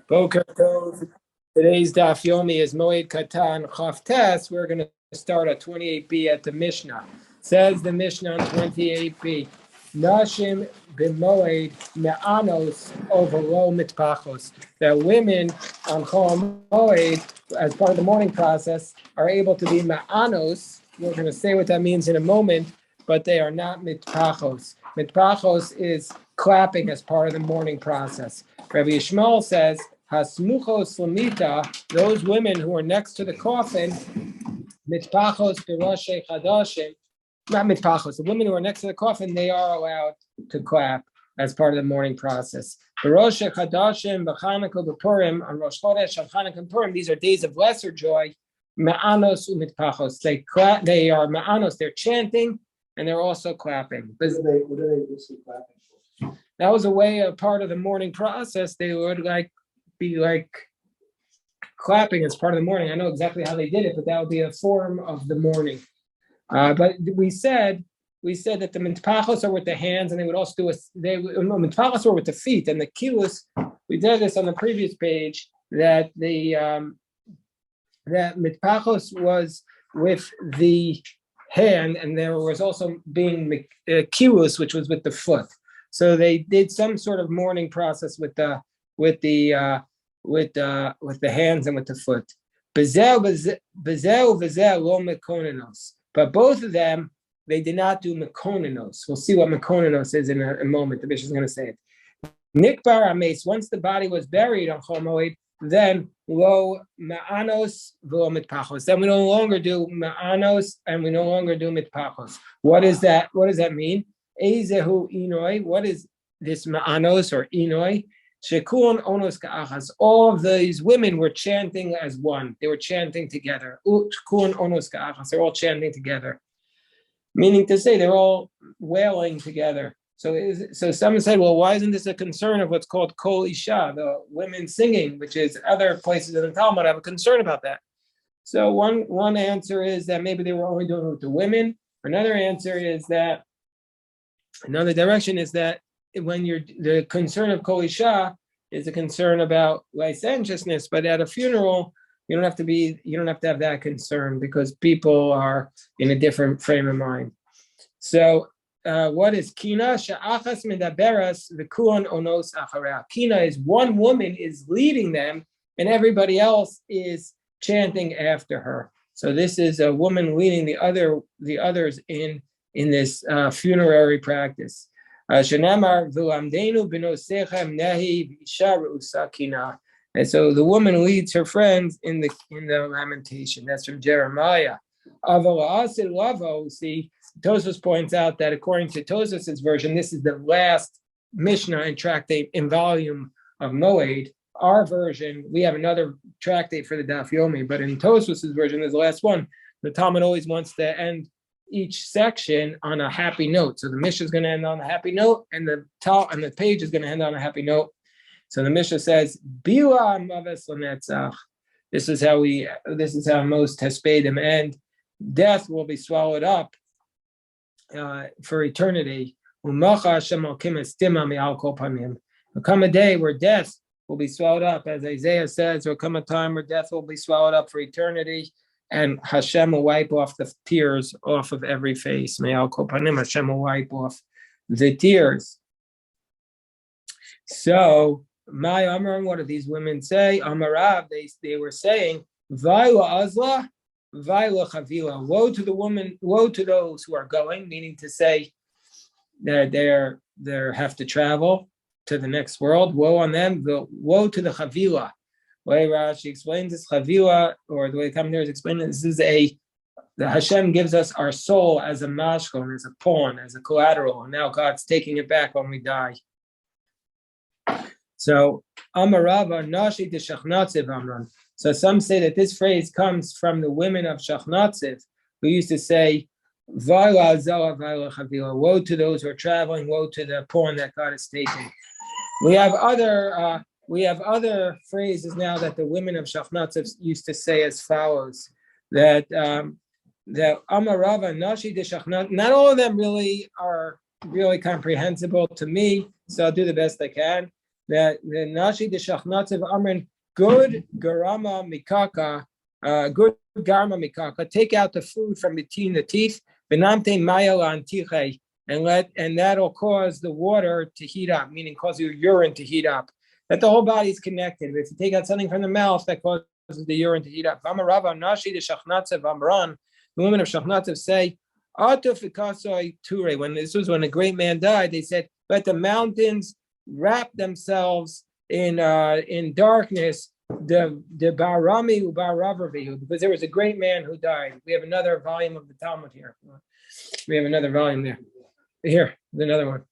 Boker Tov. Today's Daf Yomi is Moed Katan Chaftes. We're going to start at 28b at the Mishnah. Says the Mishnah on 28b. Nashim b'moed me'anos ovelo mitpachos. That women on Chol Moed, as part of the mourning process, are able to be me'anos. We're going to say what that means in a moment, but they are not mitpachos. Mitpachos is clapping as part of the mourning process. Rabbi Yishmael says, Hasmuchos lamita, those women who are next to the coffin, mitpachos biroshe chadashim, not mitpachos, the women who are next to the coffin, they are allowed to clap as part of the mourning process. Biroshe chadashim, b'chanukah, b'purim, on Rosh Chodesh, on Chanukah and Purim, these are days of lesser joy. Ma'anos u'mitpachos, they are ma'anos, they're chanting, and they're also clapping. What are they usually clapping for? That was a way, a part of the mourning process. They would be clapping as part of the mourning. I know exactly how they did it, but that would be a form of the mourning. But we said that the mitpachos are with the hands, and they would also do mitpachos are with the feet, and the kilus. We did this on the previous page that that mitpachos was with the hand, and there was also being kilus, which was with the foot. So they did some sort of mourning process with the hands and with the foot. But both of them, they did not do mekonenos. We'll see what mekonenos is in a moment. The bishop is going to say it. Nikbar ames. Once the body was buried on Chol Moed, then lo ma'anos v'lo mitpachos. Then we no longer do ma'anos and we no longer do mitpachos. What is that? What does that mean? Ezehu inoi. What is this ma'anos or inoi? Shekun onos ka'achas. All of these women were chanting as one. They were chanting together. Shekun onos ka'achas. They're all chanting together. Meaning to say they're all wailing together. So someone said, well, why isn't this a concern of what's called kol isha, the women singing, which is other places in the Talmud have a concern about that. So one answer is that maybe they were only doing it with the women. Another answer is that another direction is that when the concern of kol isha is a concern about licentiousness, but at a funeral you don't have to have that concern because people are in a different frame of mind. So what is kina? Sha'achas medaberas v'kuon onos achareh. Kina is one woman is leading them, and everybody else is chanting after her. So this is a woman leading the others in this funerary practice. Shenamar v'lamdenu b'nosechem nehi v'isha re'usa kina. And so the woman leads her friends in the lamentation. That's from Jeremiah. See, Tosfos points out that according to Tosfos' version, this is the last Mishnah and tractate in volume of Moed. Our version, we have another tractate for the Daf Yomi, but in Tosfos' version, there's the last one. The Talmud always wants to end each section on a happy note. So the Mishnah is going to end on a happy note, and the page is going to end on a happy note. So the Mishnah says, "Bila maves l'netzach." This is how most Hespedim end. Death will be swallowed up for eternity. There'll come a day where death will be swallowed up, as Isaiah says. There'll come a time where death will be swallowed up for eternity, and Hashem will wipe off the tears off of every face. Hashem will wipe off the tears. So, my Amram, what do these women say? Amarav, they were saying, Vayla Azla, Vayla Chavila. Woe to the woman, woe to those who are going, meaning to say that they have to travel to the next world. Woe on them. Woe to the Chavila. The way Rashi explains this, Chavila, or the way the commentators explain it, this is the Hashem gives us our soul as a mashkon, as a pawn, as a collateral, and now God's taking it back when we die. So Amarava Nashi de Shachnatziv Amran. So some say that this phrase comes from the women of Shachnatziv, who used to say, Vayla Zala Vayla Chavila. Woe to those who are traveling, woe to the pawn that God has taken. We have other phrases now that the women of Shachnatziv used to say as follows, that Amarava Nashi de Shachnatziv. Not all of them really are really comprehensible to me, so I'll do the best I can. that the Nashi de Shachnatzev Amrin, good Garama Mikaka, good Garma Mikaka, take out the food from between the teeth, Benamte Mayala Antiche, and that'll cause the water to heat up, meaning cause your urine to heat up. That the whole body is connected. If you take out something from the mouth, that causes the urine to heat up. Amarava Nashi de Shachnatzev Amran, the women of Shachnatzev say, when this was when a great man died, they said, let the mountains wrap themselves in darkness. The Barami Ubaravavihu, because there was a great man who died. We have another volume of the Talmud here. We have another volume there. Here, another one.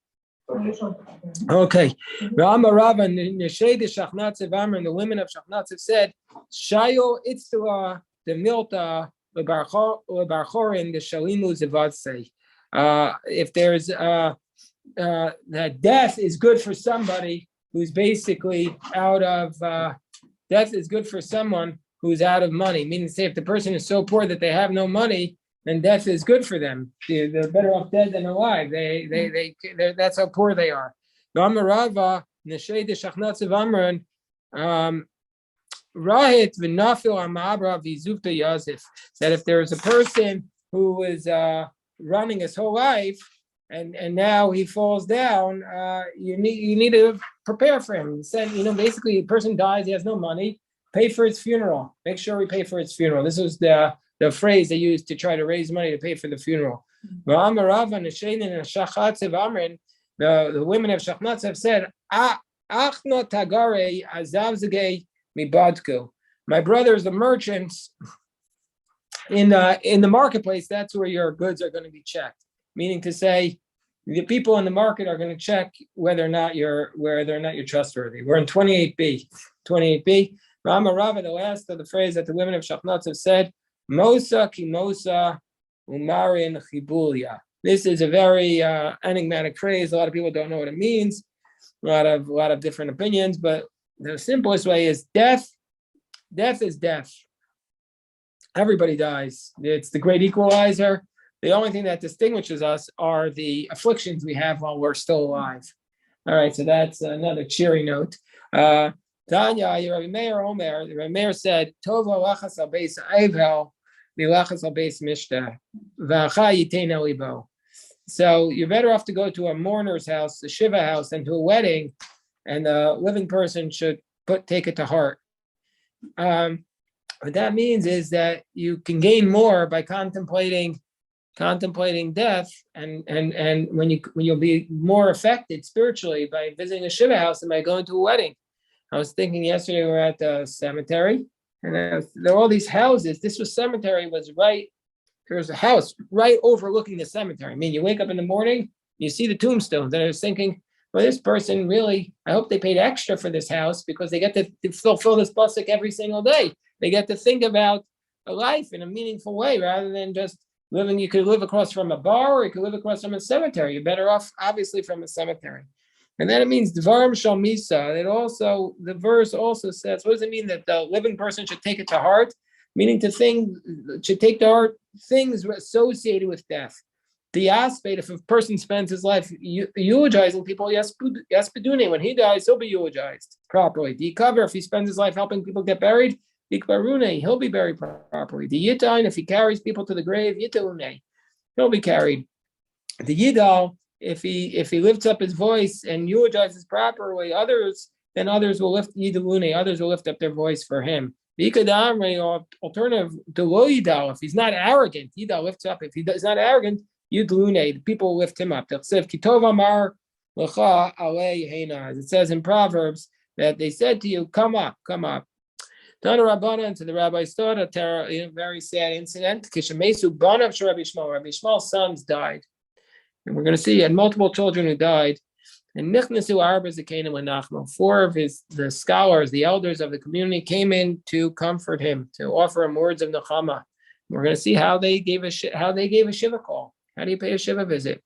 Okay. Rama and the women of Shachnatzev said, Shayo Itzra the Milta the Barchorin the Shalimu Zivadse. If there's that death is good for somebody who's basically out of death is good for someone who's out of money. Meaning, say if the person is so poor that they have no money, then death is good for them. They're better off dead than alive. That's how poor they are. That if there is a person who is running his whole life and now he falls down, you need to prepare for him. Basically, a person dies, he has no money, pay for his funeral. Make sure we pay for his funeral. This was the phrase they used to try to raise money to pay for the funeral. The women of Shachnatzev said, my brothers, the merchants in the marketplace, that's where your goods are going to be checked. Meaning to say, the people in the market are going to check whether or not you're trustworthy. We're in 28b. 28b. Rama Rava, the last of the phrase that the women of Shachnatzev said, Mosa ki Mosa umarin chibulia. This is a very enigmatic phrase. A lot of people don't know what it means. A lot of different opinions, but the simplest way is death. Death is death. Everybody dies. It's the great equalizer. The only thing that distinguishes us are the afflictions we have while we're still alive. All right, so that's another cheery note. Tanya, Rabbi Meir Omer, Rabbi Meir said, Tova lachas al beis Eivel, milachas al beis Mishta, v'acha yitein libo. So you're better off to go to a mourner's house, a Shiva house, than to a wedding, and the living person should take it to heart. What that means is that you can gain more by contemplating death, and when you'll be more affected spiritually by visiting a Shiva house than by going to a wedding. I was thinking yesterday we were at the cemetery, and there were all these houses. This cemetery was right. There was a house right overlooking the cemetery. I mean, you wake up in the morning, you see the tombstones, and I was thinking, well, this person really, I hope they paid extra for this house because they get to fulfill this pasuk every single day. They get to think about a life in a meaningful way rather than just living. You could live across from a bar, or you could live across from a cemetery. You're better off, obviously, from a cemetery. And then it means Dvarim Shal Misa. The verse also says, what does it mean that the living person should take it to heart? Meaning should take to heart things associated with death. The aspect, if a person spends his life eulogizing people, yes, when he dies, he'll be eulogized properly. The cover, if he spends his life helping people get buried, he'll be buried properly. The yitain, if he carries people to the grave, yitaune, he'll be carried. The yidal, if he lifts up his voice and eulogizes properly, others will lift yidalune, others will lift up their voice for him. The alternative to lo yidal, if he's not arrogant, yidal lifts up. If he's not arrogant, yidalune, the people will lift him up. It says in Proverbs that they said to you, come up. Tana Rabbanan, to the rabbis thought a very sad incident. Kishamesu Banav Rabbi Shmuel. Rabbi Shmuel's sons died. And we're going to see he had multiple children who died. And Nichnasu Arba Zakanim Nachmo. Four of the scholars, the elders of the community, came in to comfort him, to offer him words of Nechama. We're going to see how they gave a Shiva call. How do you pay a Shiva visit?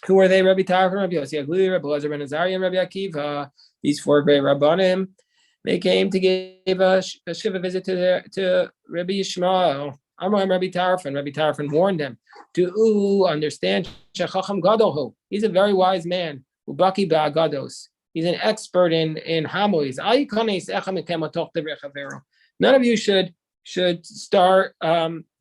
Who were they? Rabbi Tarfon, Rabbi Yossi Aglili, Rabbi Elazar ben Azariah, and Rabbi Akiva. These four great Rabbanim. They came to give a Shiva visit to Rabbi Yishmael. Amram Rabbi Tarfon. Rabbi Tarfon warned them to understand Shechacham Gadolhu. He's a very wise man. Ubaki ba'agados. He's an expert in homilies. None of you should start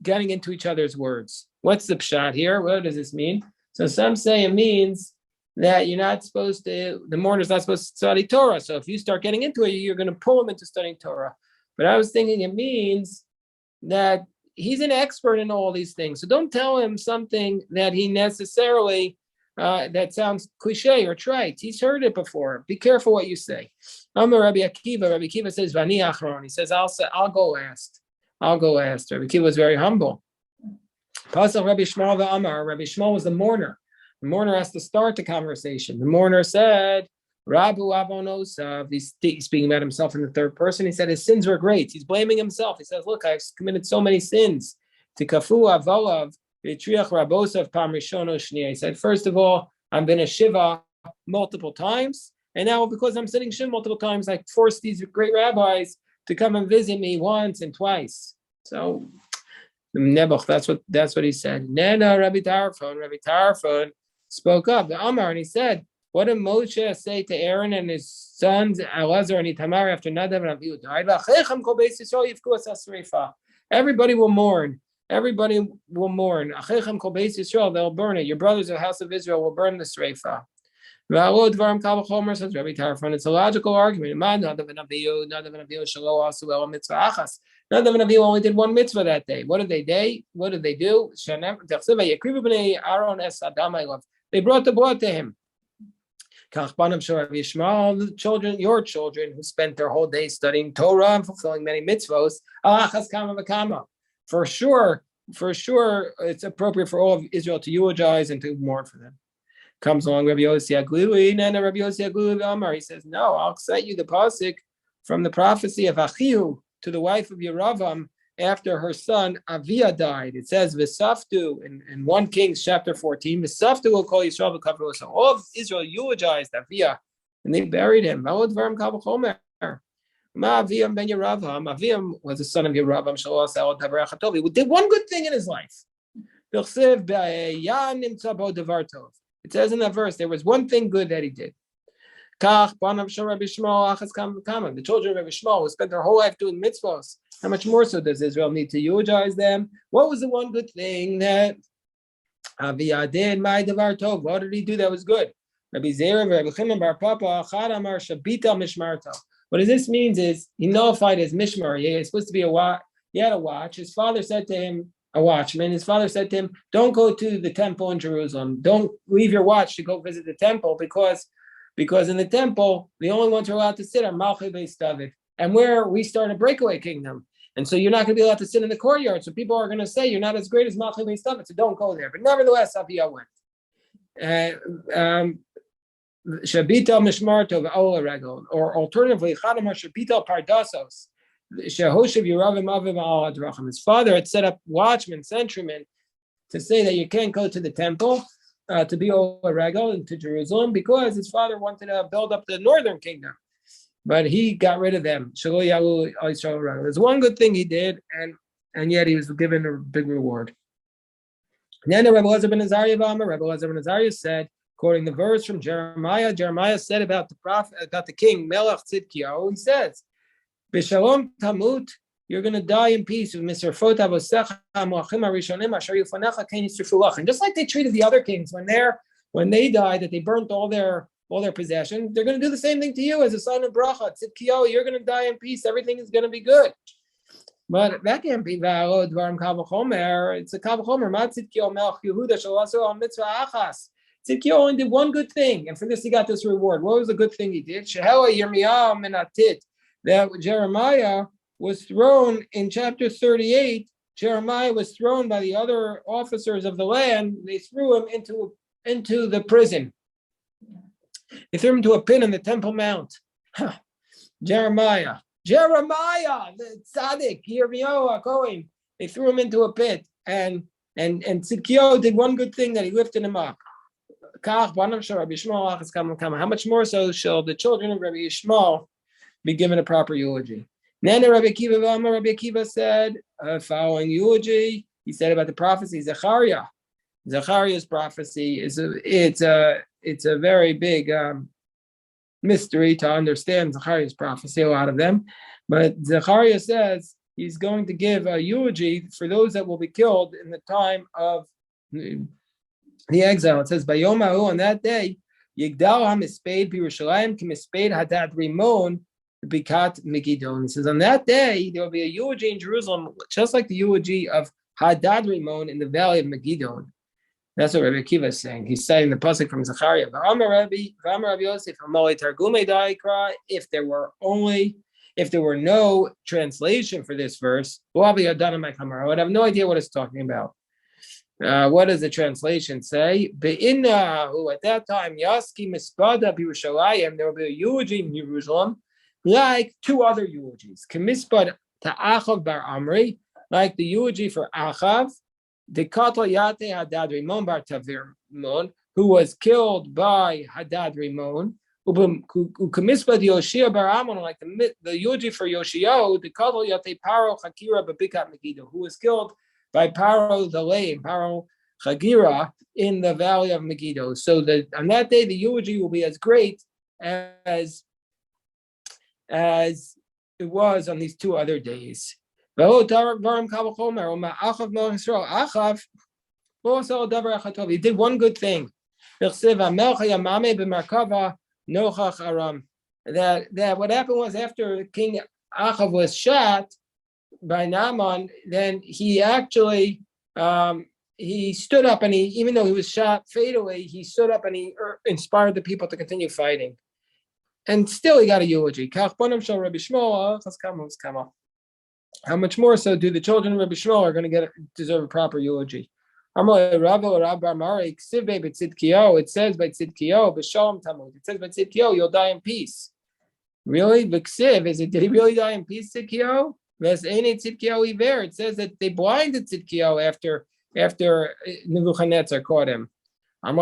getting into each other's words. What's the pshat here? What does this mean? So some say it means that you're not supposed to, the mourner's not supposed to study Torah. So if you start getting into it, you're going to pull him into studying Torah. But I was thinking it means that he's an expert in all these things. So don't tell him something that he necessarily, that sounds cliche or trite. He's heard it before. Be careful what you say. Rabbi Akiva says, Vani Achron. He says, I'll go last. I'll go last. Rabbi Akiva was very humble. Pasach Rabbi Shmuel v'Amar. Rabbi Shmuel was the mourner. The mourner has to start the conversation. The mourner said, Rabu avonosav. He's speaking about himself in the third person. He said his sins were great. He's blaming himself. He says, look, I've committed so many sins. Tikafu avolav v'triach rabosav pam rishono shniya. He said, first of all, I've been a shiva multiple times. And now because I'm sitting shiva multiple times, I forced these great rabbis to come and visit me once and twice. So Nebuch, that's what he said. Nena Rabbi Tarfon spoke up, the Amar, and he said, what did Moshe say to Aaron and his sons, Elazar and Itamar, after Nadav and Avihu died? Everybody will mourn. Everybody will mourn. They'll burn it. Your brothers of the house of Israel will burn the Sreifa. Says Rabbi Tarfon. It's a logical argument. Nadav and Avihu only did one mitzvah that day. What did they do? They brought the blood to him. The children, your children, who spent their whole day studying Torah and fulfilling many mitzvos, for sure, it's appropriate for all of Israel to eulogize and to mourn for them. Comes along Rabbi Yossi Aglui, and Rabbi Yossi Aglui Amar. He says, no, I'll cite you the pasuk from the prophecy of Achihu to the wife of Yeravam after her son Avia died. It says V'saftu in 1 Kings chapter 14. V'saftu will call Yisrael v'kavru. So all of Israel eulogized Avia, and they buried him. Avia ben Yeravam. Avia was the son of Yeravam. He did one good thing in his life. It says in that verse there was one thing good that he did. The children of Rabbi Shmuel who spent their whole life doing mitzvahs. How much more so does Israel need to eulogize them? What was the one good thing that Avia did? My devar tov. What did he do that was good? Rabbi Zera, Rabbi Chimon bar Papa, Achad Amar Shabita Mishmarto. What this means is he nullified his mishmar. He was supposed to be a watch. He had a watch. His father said to him, a watchman. His father said to him, "Don't go to the temple in Jerusalem. Don't leave your watch to go visit the temple because in the temple the only ones who are allowed to sit are Malchei Beis David, and where we start a breakaway kingdom." And so you're not going to be allowed to sit in the courtyard. So people are going to say you're not as great as Malchei Beis David, so don't go there. But nevertheless, Avia went. Shabita Mishmarto v'Ola Regel, or alternatively, Chadamar Shabita Pardasos. Shehoshev Yeravim Avim Al Adrachim. His father had set up watchmen, sentrymen, to say that you can't go to the temple to be Ola Regel into Jerusalem because his father wanted to build up the northern kingdom. But he got rid of them. There's one good thing he did, and yet he was given a big reward. And then Rebbe Elazar ben Azariah said, quoting the verse from Jeremiah said about the prophet, about the king Melech Tzidkiyahu, he says, "B'shalom tamut, you're going to die in peace with Misrafot Avosecha Moachim Arishonim Asher Yufanecha Ken Yisrafu Lachem." Just like they treated the other kings when they died, that they burnt all their possessions, they're going to do the same thing to you as a sign of bracha. Tzidkiyahu, you're going to die in peace. Everything is going to be good. But that can't be valid. It's a Kavachomer. Ma Tzidkiyahu Melech Yehuda Shalasu Al Mitzvah Achas. Tzidkiyahu only did one good thing, and for this he got this reward. What was the good thing he did? Shehela Yirmiyahu Menatit. That Jeremiah was thrown in chapter 38. Jeremiah was thrown by the other officers of the land. They threw him into the prison. They threw him into a pit in the Temple Mount. Jeremiah, the tzaddik, Yirmiyahu HaKohen. They threw him into a pit, and Tzidkiyahu did one good thing, that he lifted him up. How much more so shall the children of Rabbi Yishmael be given a proper eulogy? Then Rabbi Akiva said, following eulogy, he said about the prophecy Zechariah. Zechariah's prophecy is a very big mystery to understand Zechariah's prophecy, a lot of them. But Zechariah says he's going to give a eulogy for those that will be killed in the time of the exile. It says, Bayom on that day, Yigdal HaMisped B'Yerushalayim K'Misped Hadad Rimon Bikat Megiddo. He says, on that day, there will be a eulogy in Jerusalem, just like the eulogy of Hadad Rimon in the valley of Megiddo. That's what Rabbi Akiva is saying. He's citing the pasuk from Zechariah. If there were no translation for this verse, I would have no idea what it's talking about. What does the translation say? Who at that time, Yaski Mispada B'Yerushalayim, there will be a eulogy in Jerusalem, like two other eulogies. K'mispad Ta'achav Bar Amri, like the eulogy for Achav, the Katan Yate Hadad Rimon Bar Tavirmon, who was killed by Hadad Rimon, Ukamispad Yoshia Bar Amon, like the eulogy for Yoshio, the Katan Yate Paro Chakira Babikat Megiddo, who was killed by Paro the lame, Paro Chagira, in the valley of Megiddo. So that on that day the eulogy will be as great as it was on these two other days. Achav, he did one good thing. That what happened was, after King Achav was shot by Naaman, then he actually he stood up, and even though he was shot fatally, he stood up and he inspired the people to continue fighting. And still he got a eulogy. How much more so do the children of Rabbi Shmuel are going to deserve a proper eulogy? It says by Tzidkiyo, B'Shalom Tamud. It says by Tzidkiyo, you'll die in peace. Really? V'ksiv, did he really die in peace, Tzidkiyo? It says that they blinded Tzidkiyo after Nebuchadnezzar caught him. It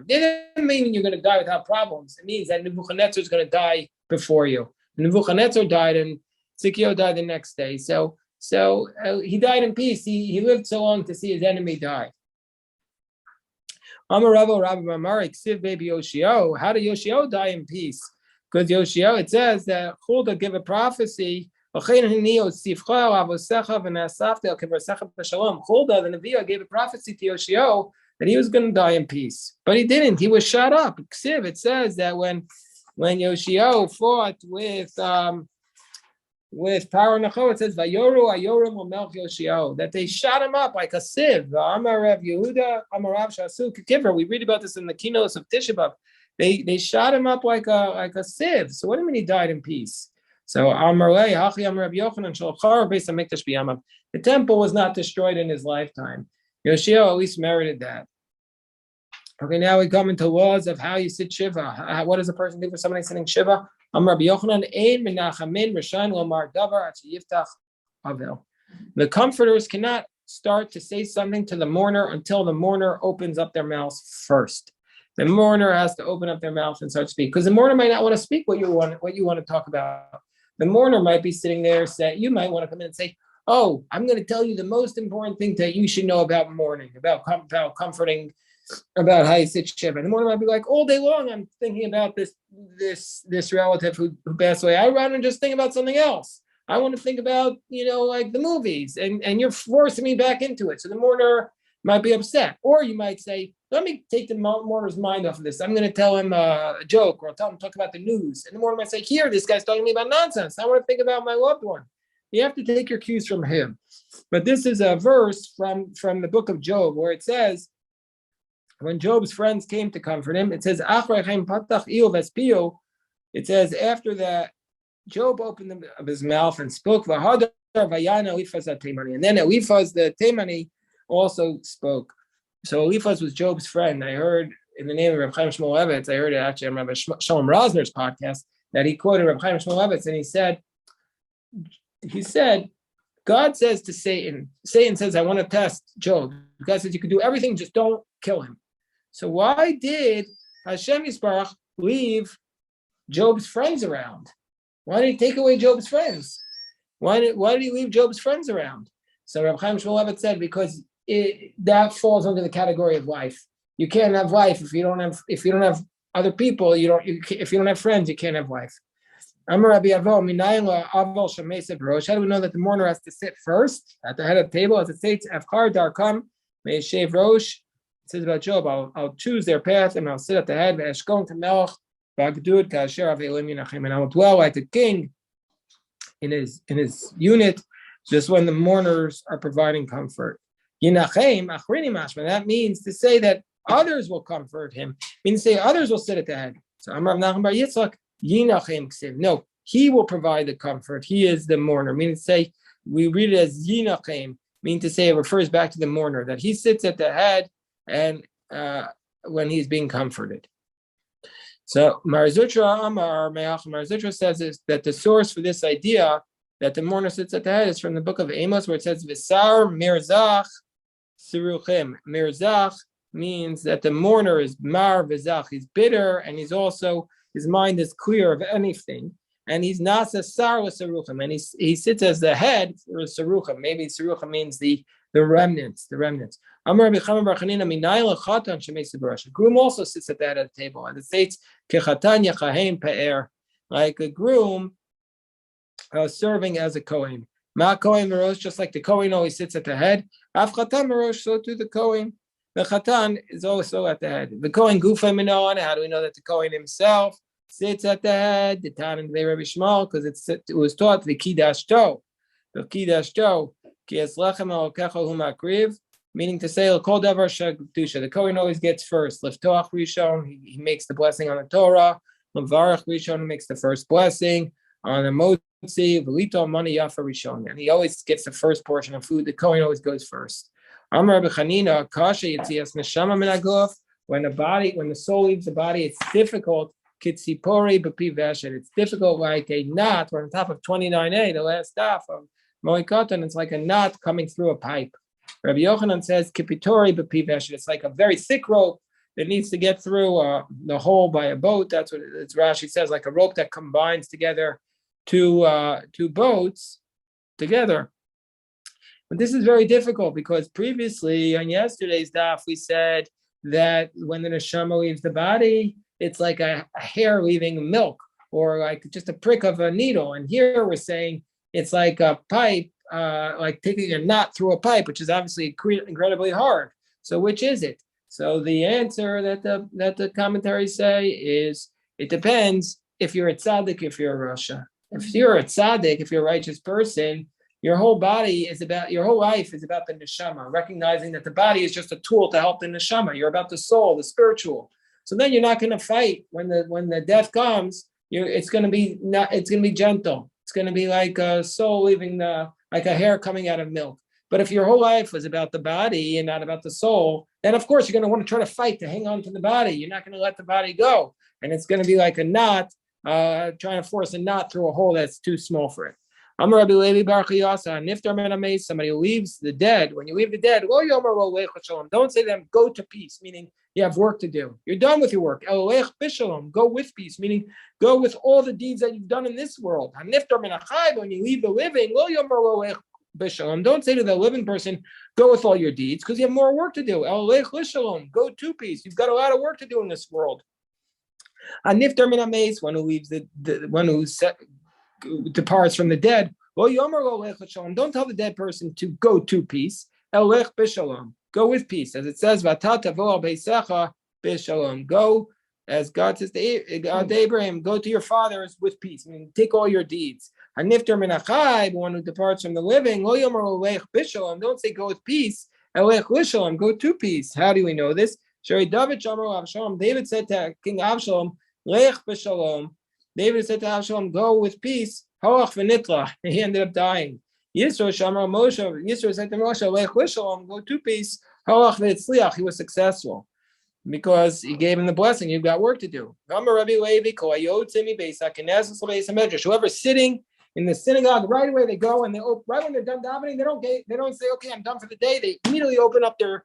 didn't mean you're going to die without problems. It means that Nebuchadnezzar is going to die before you. Nebuchadnezzar died, and Tzidkiyo died the next day. So he died in peace. He lived so long to see his enemy die. How did Yoshio die in peace? Because Yoshio, it says that Huldah gave a prophecy. Huldah, the Neviah, gave a prophecy to Yoshio that he was going to die in peace, but he didn't. He was shot up. It says that when Yoshio fought with Paro Necho, it says Vayoru Ayorim Melch Yoshio, that they shot him up like a sieve. Amar Rav Yehuda, Amar Rav Shasu Kiver. We read about this in the keynotes of Tisha B'Av. They shot him up like a sieve. So what do you mean he died in peace? So the temple was not destroyed in his lifetime. Yoshio at least merited that. Okay, now we come into laws of how you sit Shiva. What does a person do for somebody sitting Shiva? The comforters cannot start to say something to the mourner until the mourner opens up their mouth first. The mourner has to open up their mouth and start to speak, because the mourner might not want to speak what you want to talk about. The mourner might be sitting there, you might want to come in and say, "Oh, I'm going to tell you the most important thing that you should know about mourning, about comforting, about how you sit Shiva." And the mourner might be like, "All day long, I'm thinking about this relative who passed away. I'd rather just think about something else. I want to think about, like the movies, and you're forcing me back into it." So the mourner might be upset. Or you might say, "Let me take the mourner's mind off of this. I'm going to tell him a joke, or I'll talk about the news." And the mourner might say, "Here, this guy's talking to me about nonsense. I want to think about my loved one." You have to take your cues from him. But this is a verse from the book of Job, where it says, when Job's friends came to comfort him, it says, it says, after that, Job opened up his mouth and spoke, and then Eliphaz the Temani also spoke. So Eliphaz was Job's friend. I heard in the name of Reb Chaim Shmulevitz, I heard it actually on Rabbi Shalom Rosner's podcast, that he quoted Reb Chaim Shmulevitz, and he said, God says to Satan says, "I want to test Job." God says, "You can do everything, just don't kill him." So why did Hashem Yisbarach leave Job's friends around? Why did he take away Job's friends? Why did he leave Job's friends around? So Reb Chaim Shmulevitz said, because that falls under the category of life. You can't have life if you don't have other people, if you don't have friends, you can't have wife. Amar Rabbi Avo, Minayla Aval Shamesa Brosh. How do we know that the mourner has to sit first at the head of the table? As it states, Afkar Darkam, may shave Rosh. It says about Job, I'll choose their path and I'll sit at the head. Ve'eshkon Tamelch, Bagdud, Kasher Avelim Yinachem, and I will dwell like a king in his unit, just when the mourners are providing comfort. Yinachem, Achrini Mashma. That means to say that others will comfort him. Means to say others will sit at the head. So Amar Nachman Bar Yitzchak. Yinachem Ksiv. No, he will provide the comfort. He is the mourner. Meaning to say, we read it as Yinachem, meaning to say it refers back to the mourner, that he sits at the head and when he's being comforted. So Marzutra says is that the source for this idea that the mourner sits at the head is from the book of Amos, where it says Visar Mirzach Siruchim. Mirzach means that the mourner is Mar Vizach. He's bitter and he's also his mind is clear of anything, and he's nasa sar with saruchim, and he sits as the head for saruchim. Maybe saruchim means the remnants. Amar Rabbi Chaim bar Chanina minayla Katan shemesa barash. A groom also sits at the head of the table, and it states kechatan yachahem pe'er, like a groom serving as a kohen. Ma kohen merosh, just like the kohen always sits at the head. Af chatan merosh, so too the kohen. The chatan is also at the head. The kohen gufa minon. How do we know that the kohen himself sits at the head? The Tan and Rabbi Shmuel, because it was taught the Kidash To, Ki es lechem elokecha hu makriv, meaning to say kol davar shegdusha. The kohen always gets first. Liftoach rishon, he makes the blessing on the Torah. Levarach rishon, makes the first blessing on the motzi. Velito mani yafa rishon, and he always gets the first portion of food. The kohen always goes first. Amar Rabbi Chanina, kasha yitzias neshama min haguf. When the soul leaves the body, it's difficult. Kitsipori b'pi veshet. It's difficult like a knot. We're on top of 29a, the last half of Moed Katan. It's like a knot coming through a pipe. Rabbi Yochanan says kipitori b'pi veshet. It's like a very thick rope that needs to get through the hole by a boat. That's what it's Rashi says, like a rope that combines together two boats together. But this is very difficult because previously on yesterday's daf we said that when the neshama leaves the body, it's like a hair leaving milk, or like just a prick of a needle. And here we're saying it's like a pipe, like taking a knot through a pipe, which is obviously incredibly hard. So which is it? So the answer that the commentaries say is it depends if you're a tzaddik, if you're a rasha. If you're a tzaddik, if you're a righteous person, your whole life is about the neshama, recognizing that the body is just a tool to help the neshama. You're about the soul, the spiritual. So then you're not going to fight when the death comes. It's going to be gentle. It's going to be like a soul leaving like a hair coming out of milk. But if your whole life was about the body and not about the soul, then of course you're going to want to try to fight to hang on to the body. You're not going to let the body go, and it's going to be like a knot, trying to force a knot through a hole that's too small for it. Amar Rabbi Levi bar Chiyasa, niftar min hameis, somebody who leaves the dead. When you leave the dead, lo yomer lo lech shalom. Don't say to them, go to peace, meaning you have work to do. You're done with your work. El lech b'shalom, go with peace, meaning go with all the deeds that you've done in this world. Haniftar min hachai, when you leave the living, lo yomer lo lech b'shalom. Don't say to the living person, go with all your deeds, because you have more work to do. El lech l'shalom, go to peace. You've got a lot of work to do in this world. Haniftar min hameis, one who leaves the one who departs from the dead. Don't tell the dead person to go to peace. Go with peace, as it says, go, as God says to Abraham, go to your fathers with peace. I mean, take all your deeds. The one who departs from the living, don't say go with peace. Go to peace. How do we know this? David said to King Avshalom, David said to Avshalom, go with peace. He ended up dying. Yisro said to Moshe, go to peace. He was successful because he gave him the blessing. You've got work to do. Whoever's sitting in the synagogue, right away they go, and right when they're done davening, they don't say, okay, I'm done for the day. They immediately open up their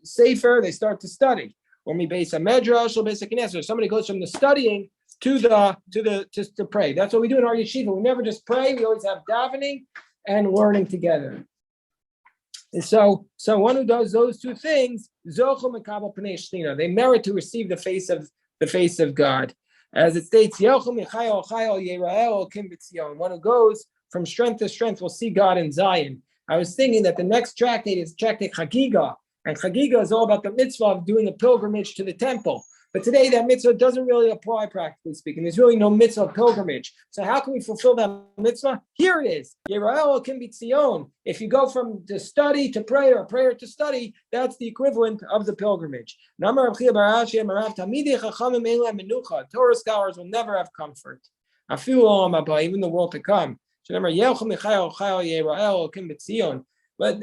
sefer. They start to study. Or somebody goes from the studying to pray. That's what we do in our yeshiva. We never just pray. We always have davening and learning together. So one who does those two things, they merit to receive the face of God. As it states, one who goes from strength to strength will see God in Zion. I was thinking that the next tractate is tractate Chagiga, and Chagiga is all about the mitzvah of doing a pilgrimage to the temple. But today that mitzvah doesn't really apply, practically speaking. There's really no mitzvah of pilgrimage. So how can we fulfill that mitzvah? Here it is. Yera'el can be tzion. If you go from to study to prayer, or prayer to study, that's the equivalent of the pilgrimage. Torah scholars will never have comfort. Even the world to come. But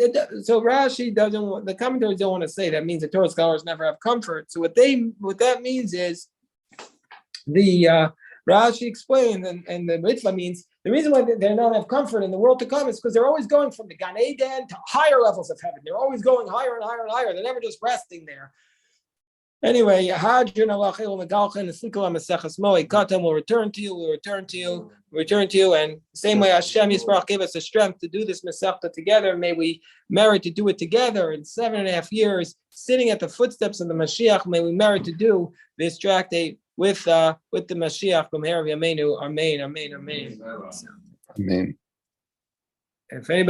so Rashi doesn't. The commentators don't want to say that means the Torah scholars never have comfort. So what that means is the Rashi explains, and the mitzvah means the reason why they don't have comfort in the world to come is because they're always going from the Gan Eden to higher levels of heaven. They're always going higher and higher and higher. They're never just resting there. Anyway, Katan will return to you, and same way Hashem Yisbarach gave us the strength to do this Masechta together. May we merit to do it together in 7.5 years, sitting at the footsteps of the Mashiach. May we merit to do this tractate with the Mashiach. Amen. Amen. Amen. Amen. If anybody